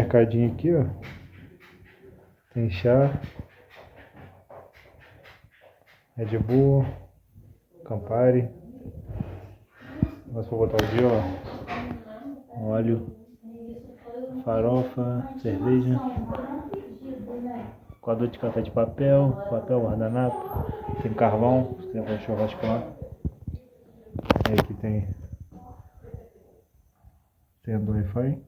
mercadinho aqui, ó. Tem chá, Red Bull, Campari. Nós vamos botar o dia, ó. Óleo, farofa, cerveja, coador de café de papel, papel guardanapo, tem carvão, se quiser fazer churrasco lá. Aí aqui tem a do Wi-Fi.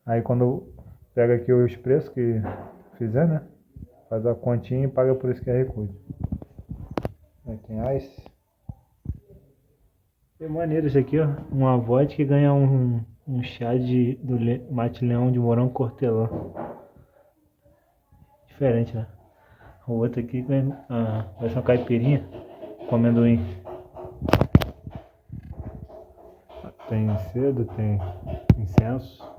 Aí quando pega aqui os preços que fizer, né? Faz a continha e paga por esse QR Code. Aí tem Ice. É maneiro isso aqui, ó. Uma vodka que ganha um chá do mate leão de morango cortelã. Diferente, né? O outro aqui vai ser uma caipirinha com amendoim. Tem cedo, tem incenso.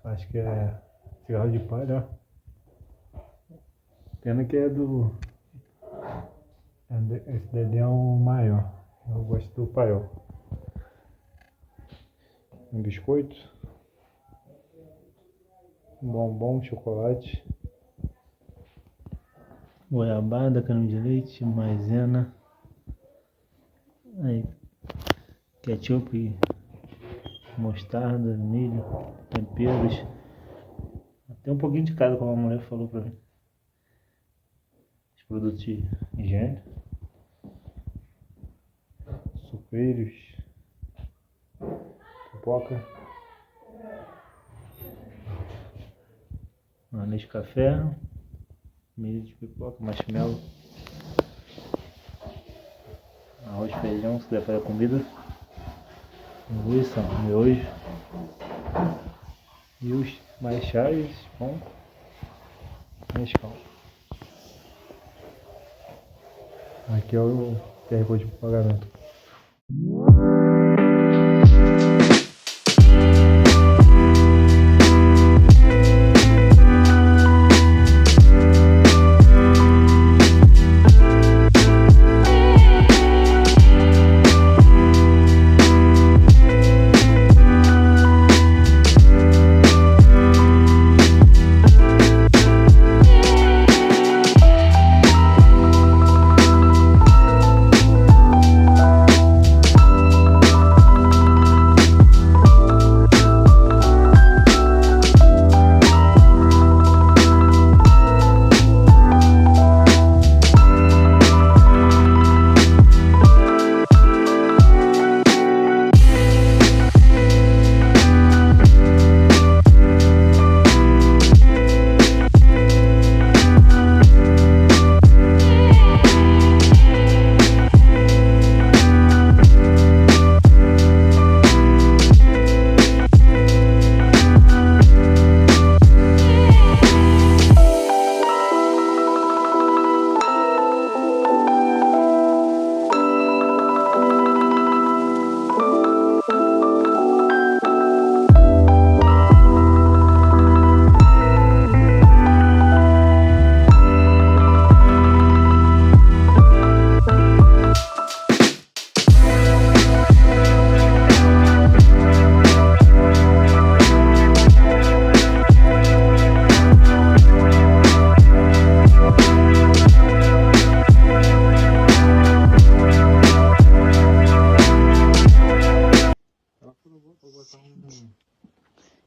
Acho que é cigarro de palha, ó. Pena que é do... Esse dali é o maior. Eu gosto do paiol. Um biscoito. Um bombom, chocolate. Goiabada, creme de leite, maisena. Aí, ketchup, mostarda, milho, temperos. Tem um pouquinho de cada, como a mulher falou pra mim. Os produtos de higiene. Sucrilhos. Pipoca. Anéis de café. Milho de pipoca, marshmallow. Arroz, feijão, se quiser fazer comida. Linguiça, miojo. E os mais chás, pão. Nescau. Aqui é o QR Code de pagamento.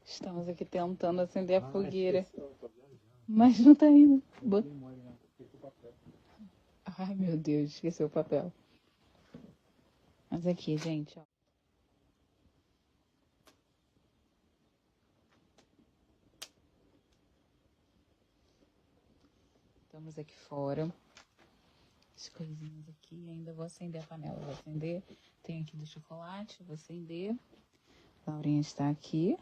Estamos aqui tentando acender a fogueira, mas não tá indo. Ai, meu Deus, esqueceu o papel. Mas aqui, gente, ó. Estamos aqui fora. As coisinhas aqui. Ainda vou acender a panela. Vou acender. Tem aqui do chocolate. Vou acender. Laurinha está aqui.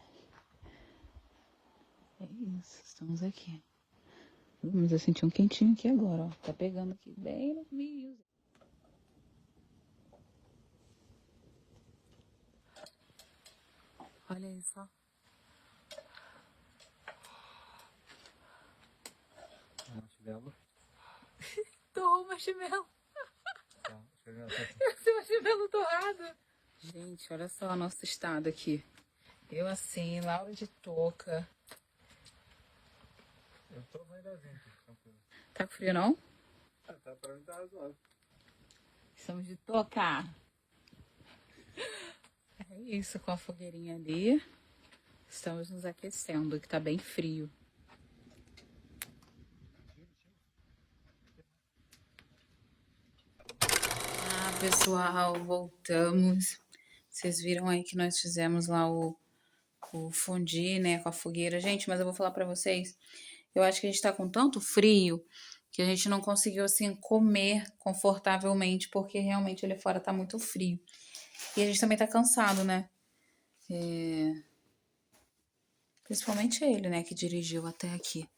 É isso. Estamos aqui. Mas eu senti um quentinho aqui agora, ó. Tá pegando aqui bem no meio. Olha isso, ó. Marshmallow. Tô, marshmallow. Tá. Seu chinelo torrado. Gente, olha só o nosso estado aqui. Eu assim, Laura de touca. Eu tô aindazinho, tranquilo. Tá com frio não? Tá pra mim tá razoável. Estamos de touca. É isso, com a fogueirinha ali. Estamos nos aquecendo, que tá bem frio. Ah, pessoal, voltamos. Vocês viram aí que nós fizemos lá o fondue, né, com a fogueira. Gente, mas eu vou falar pra vocês, eu acho que a gente tá com tanto frio que a gente não conseguiu, assim, comer confortavelmente, porque realmente ali fora tá muito frio. E a gente também tá cansado, né? Principalmente ele, né, que dirigiu até aqui.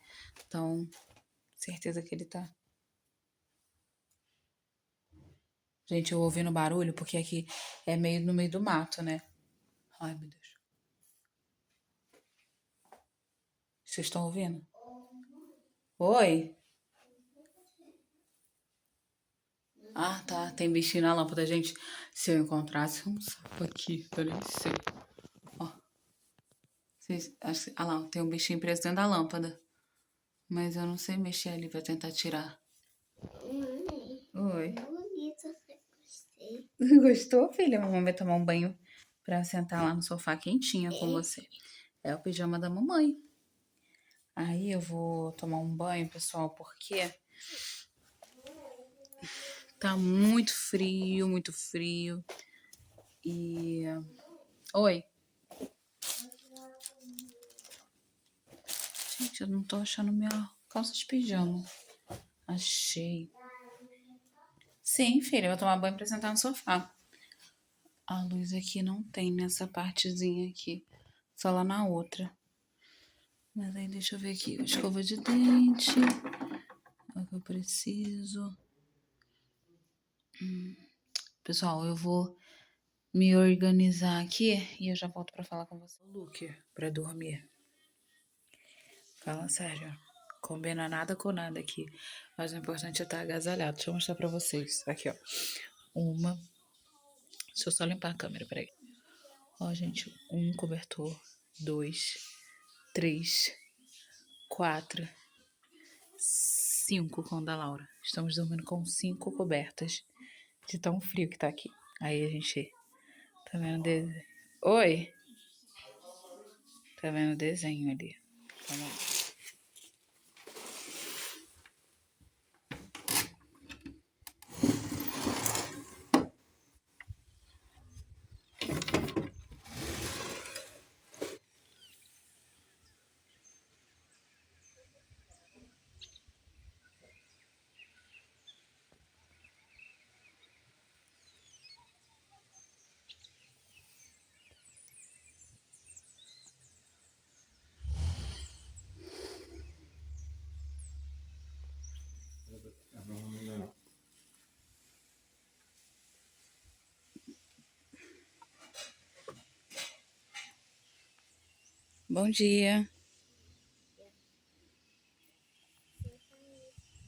Então, certeza que ele tá. Gente, eu ouvindo barulho, porque aqui é meio no meio do mato, né? Ai, meu Deus. Vocês estão ouvindo? Oi? Ah, tá. Tem bichinho na lâmpada, gente. Se eu encontrasse um sapo aqui, eu nem sei. Ó. Ah lá, tem um bichinho preso dentro da lâmpada. Mas eu não sei mexer ali pra tentar tirar. Oi. Bonito, gostei. Gostou, filha? Mamãe vai tomar um banho pra sentar lá no sofá quentinha com você. É o pijama da mamãe. Aí eu vou tomar um banho, pessoal, porque tá muito frio, muito frio. E... Oi. Gente, eu não tô achando minha calça de pijama. Achei. Sim, filha, eu vou tomar banho pra sentar no sofá. A luz aqui não tem nessa partezinha aqui. Só lá na outra. Mas aí deixa eu ver aqui. Escova de dente. É o que eu preciso. Pessoal, eu vou me organizar aqui e eu já volto pra falar com você. Look pra dormir. Fala sério. Combina nada com nada aqui. Mas o importante é estar agasalhado. Deixa eu mostrar pra vocês. Aqui, ó. Uma. Deixa eu só limpar a câmera, peraí. Ó, gente. Um cobertor. 2, 3, 4, 5 com o da Laura. Estamos dormindo com 5 cobertas. De tão frio que tá aqui. Aí a gente... Tá vendo o desenho? Oi? Tá vendo o desenho ali? Vamos lá. Bom dia.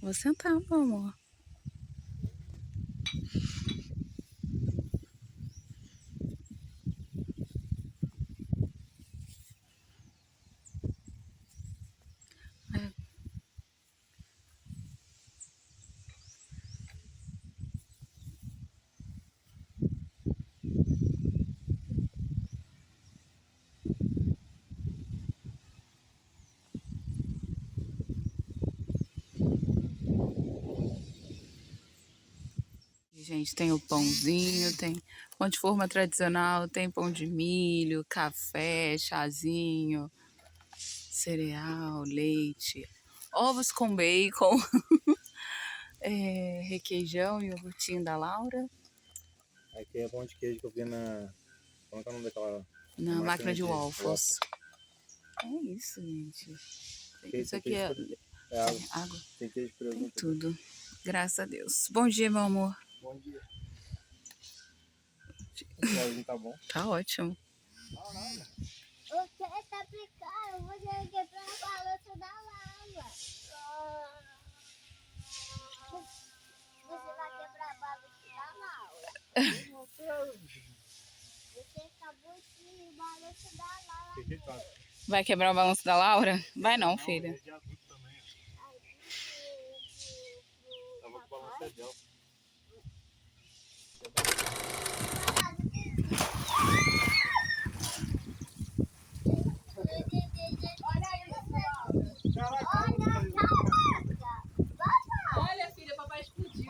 Vou sentar, meu amor. Gente, tem o pãozinho, tem pão de forma tradicional, tem pão de milho, café, chazinho, cereal, leite, ovos com bacon, requeijão e iogurtinho da Laura. Aqui é pão de queijo que eu vi na... Como é que é o nome daquela... Na máquina de waffles. É isso, gente. Isso aqui é água. água. Tem queijo Tem presunto. tudo. Graças a Deus. Bom dia, meu amor. Bom dia. O solzinho tá bom? Tá ótimo. Você tá aplicando, você quebrou a balança da lava. Você vai quebrar a balança da lava. Você acabou de balanço da Laura. Vai quebrar o balanço da Laura? Vai não, filha. Tava com o balanço dela. Olha, filha, papai explodiu.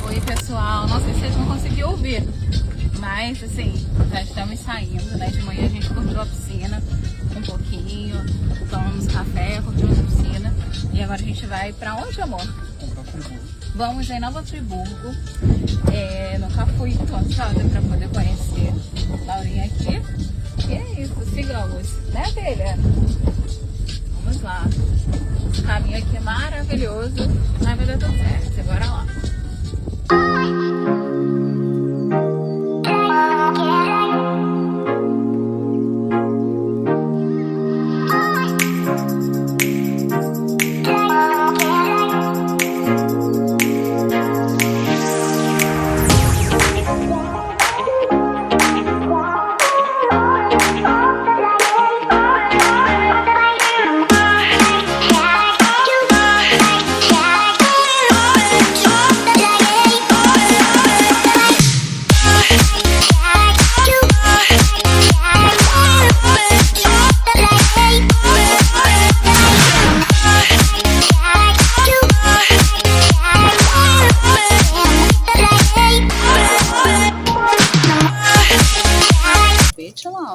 Oi, pessoal. Não sei se vocês vão conseguir ouvir, mas assim, já estamos saindo, né? De manhã a gente curtiu a piscina um pouquinho, tomamos café, curtimos a piscina e agora a gente vai pra onde, amor? Vamos em Nova Friburgo. Nunca fui, tô ansiosa pra poder conhecer Laurinha aqui. E é isso, sigamos, né, filha? Vamos lá. O caminho aqui é maravilhoso, mas vai dar tudo certo. Bora lá.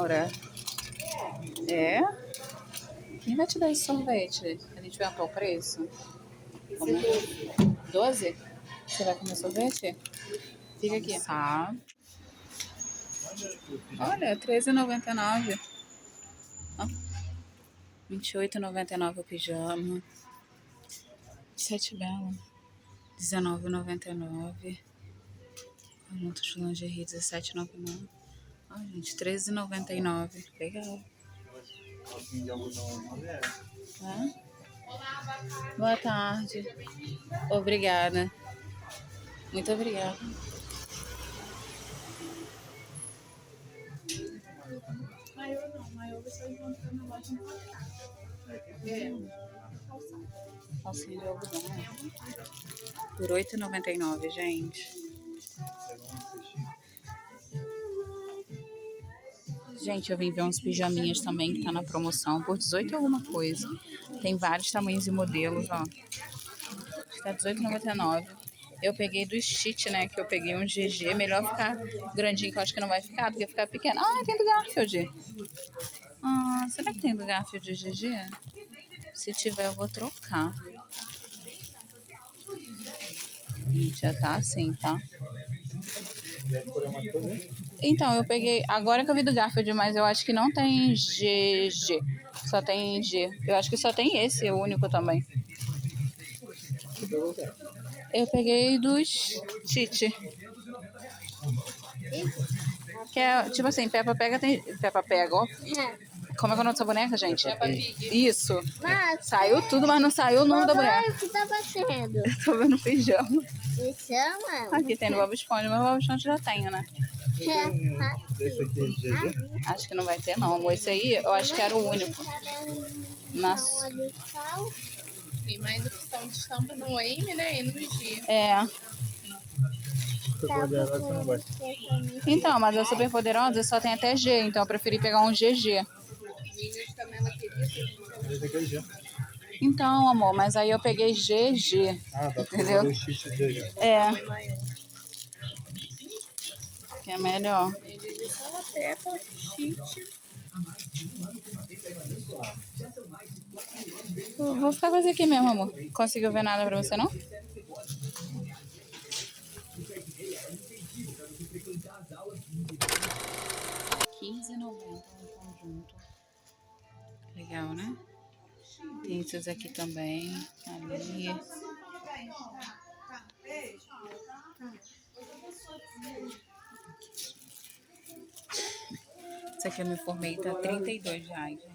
Laura. Quem vai te dar esse sorvete? A gente vai até o preço? 12? Você vai comer sorvete? Fica aqui. Tá. Olha, R$13,99. Ah, R$28,99 o pijama. 7 bela. R$19,99. Conjunto de lingerie, R$17,99. Ah, gente, R$13,99. Legal. Boa tarde. Obrigada. Muito obrigada. Maior você encontra na loja. Calcinha de algodão. Por R$8,99, gente. Gente, eu vim ver uns pijaminhas também que tá na promoção por 18 alguma coisa. Tem vários tamanhos e modelos, ó. Tá R$18,99. Eu peguei do Stitch, né? Que eu peguei um GG. Melhor ficar grandinho, que eu acho que não vai ficar, porque ficar pequeno. Ah, tem do Garfield. Ah, será que tem do Garfield GG? Se tiver, eu vou trocar. Já tá assim, tá? Então, eu peguei... Agora que eu vi do Garfield, mas eu acho que não tem GG. Só tem G. Eu acho que só tem esse, o único também. Eu peguei dos Tite. Que é, tipo assim, Peppa Pega tem... Peppa Pega, ó. Como é que é o nome dessa boneca, gente? Isso. Mas, Saiu tudo, mas não saiu o nome da boneca. o que tá batendo? Tô vendo pijama. Me chama? Aqui tem no Bob Esponja, mas o Bob Esponja já tem, né? Esse aqui é GG? Acho que não vai ter, não. Esse aí, eu acho que era o único. Nossa. Tem mais opção de estampa no M, né? E no G. É. Superpoderosa você não gosta. Então, mas a Super Poderosa só tem até G, então eu preferi pegar um GG. Meninas também ela queria ter. Esse aqui é G. Então, amor, mas aí eu peguei GG. Ah, dá pra Entendeu? fazer o X GG. É. Que é melhor. Fala Peppa, Cheat. Eu vou ficar com esse aqui mesmo, amor. Conseguiu ver nada pra você, não? R$15,90 um conjunto. Legal, né? Tem esses aqui também. Ali. Esse aqui eu me informei, tá R$32, gente.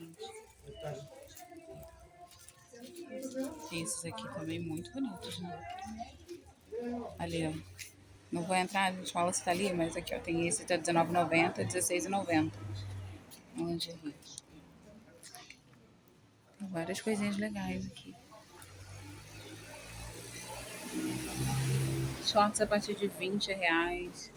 Esses aqui também muito bonitos, né? Ali, ó. Não vou entrar, a gente fala se tá ali, mas aqui, ó. Tem esse, tá R$19,90, R$16,90. Lingerie. Tem várias coisinhas legais aqui. Shorts a partir de R$20.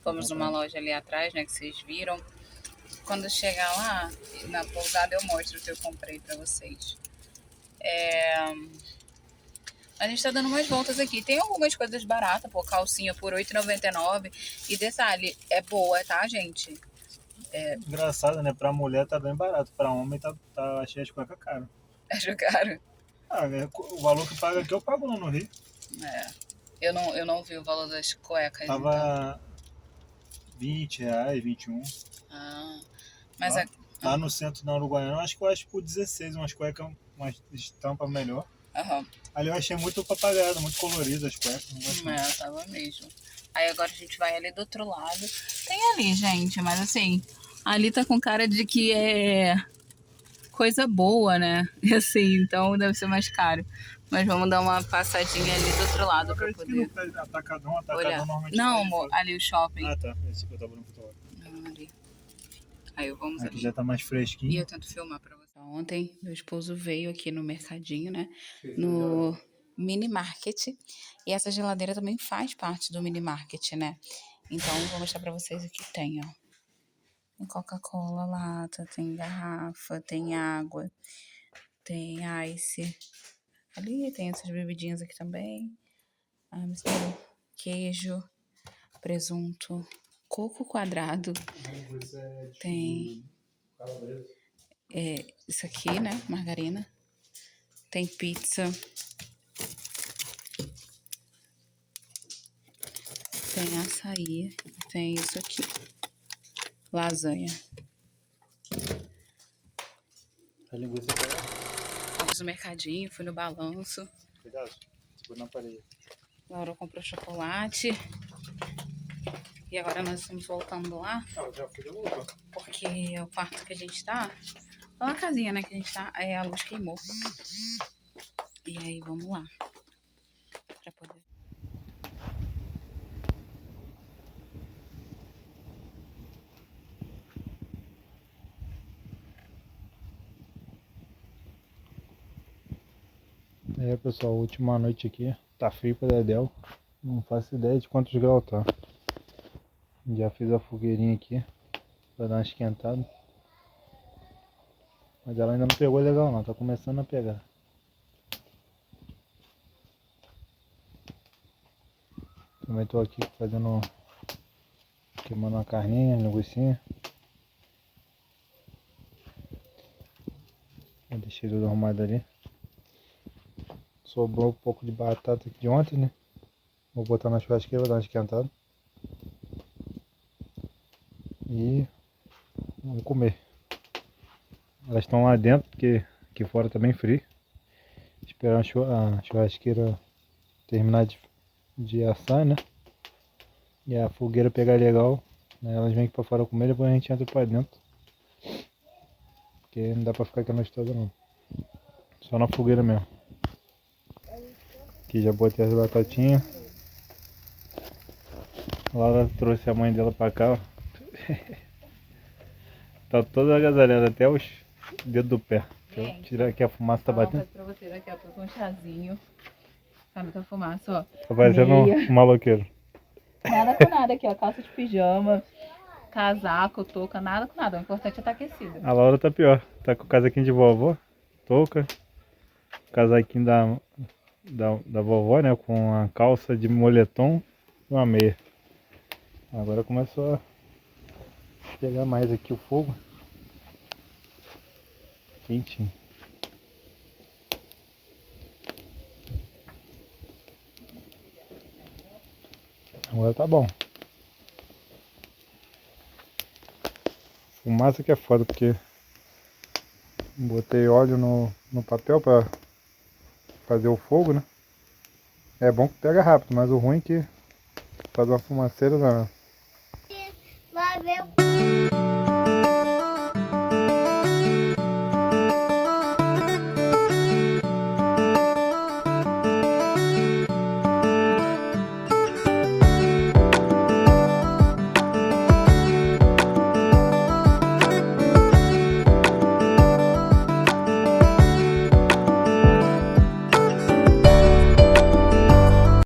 Fomos numa loja ali atrás, né, que vocês viram. Quando chegar lá, na pousada, eu mostro o que eu comprei pra vocês. A gente tá dando umas voltas aqui. Tem algumas coisas baratas, pô, calcinha por R$8,99. E detalhe, é boa, tá, gente? Engraçado, né? Pra mulher tá bem barato. Pra homem achei as cuecas caro. Acho caro. Ah, o valor que paga aqui eu pago lá no Rio. Eu não vi o valor das cuecas. Tava R$20, 21. Mas lá no centro da Uruguaiana, acho por 16, umas cuecas, uma estampa melhor. Ali eu achei muito papagaiado, muito colorido as cuecas. Não gosto tava mesmo. Aí agora a gente vai ali do outro lado. Tem ali, gente, mas assim, ali tá com cara de que é coisa boa, né? E assim, então deve ser mais caro. Mas vamos dar uma passadinha ali do outro lado pra poder Atacadão olhar. normalmente. Não, amor, ali o shopping. Ah, tá. Esse que eu tava no fotógrafo. Ali. Aí vamos Aqui ali. já tá mais fresquinho. E eu tento filmar pra você. Ontem, meu esposo veio aqui no mercadinho, né? No mini market. E essa geladeira também faz parte do mini market, né? Então, vou mostrar pra vocês o que tem, ó. Tem Coca-Cola, lata, tem garrafa, tem água. tem ice. Ali tem essas bebidinhas aqui também. Amstel, queijo, presunto, coco quadrado. Tem isso aqui, né? Margarina. Tem pizza. Tem açaí. Tem isso aqui. Lasanha. A linguiça tá... Fiz no mercadinho, fui no balanço. Cuidado, segura na parede. Laura comprou chocolate. E agora nós estamos voltando lá. Já fui de novo. Porque é o quarto que a gente tá. É uma casinha, né? Que a gente tá. Aí a luz queimou. E aí vamos lá. Pra poder... Pessoal, última noite aqui. Tá frio pra dedéu. Não faço ideia de quantos graus tá. Já fiz a fogueirinha aqui pra dar uma esquentada. Mas ela ainda não pegou legal não, tá começando a pegar. Também tô aqui fazendo... queimando uma carninha, linguicinha. Eu deixei tudo arrumado ali. Sobrou um pouco de batata aqui de ontem, né? Vou botar na churrasqueira, vou dar uma esquentada. E vamos comer. Elas estão lá dentro, porque aqui fora tá bem frio. Esperar a churrasqueira terminar de assar, né? E a fogueira pegar legal. Né? Elas vêm aqui pra fora comer, depois a gente entra pra dentro. Porque não dá pra ficar aqui a noite toda não. Só na fogueira mesmo. Aqui já botei as batatinhas. A Laura trouxe a mãe dela pra cá, ó. Tá toda agasalhada, até os dedos do pé. Deixa eu tirar aqui, a fumaça tá batendo. Pra você daqui a pouco um chazinho. Tá muita fumaça, ó. Tá parecendo um maloqueiro. Nada com nada aqui, ó. Calça de pijama, casaco, touca, nada com nada. O importante é estar aquecida. A Laura tá pior. Tá com o casaquinho de vovó, touca, casaquinho da vovó, né? Com a calça de moletom e uma meia. Agora começou a pegar mais aqui o fogo. Quentinho. Agora tá bom. Fumaça que é foda, porque botei óleo no papel pra fazer o fogo, né? É bom que pega rápido, mas o ruim é que faz uma fumaceira danada. Vai ver o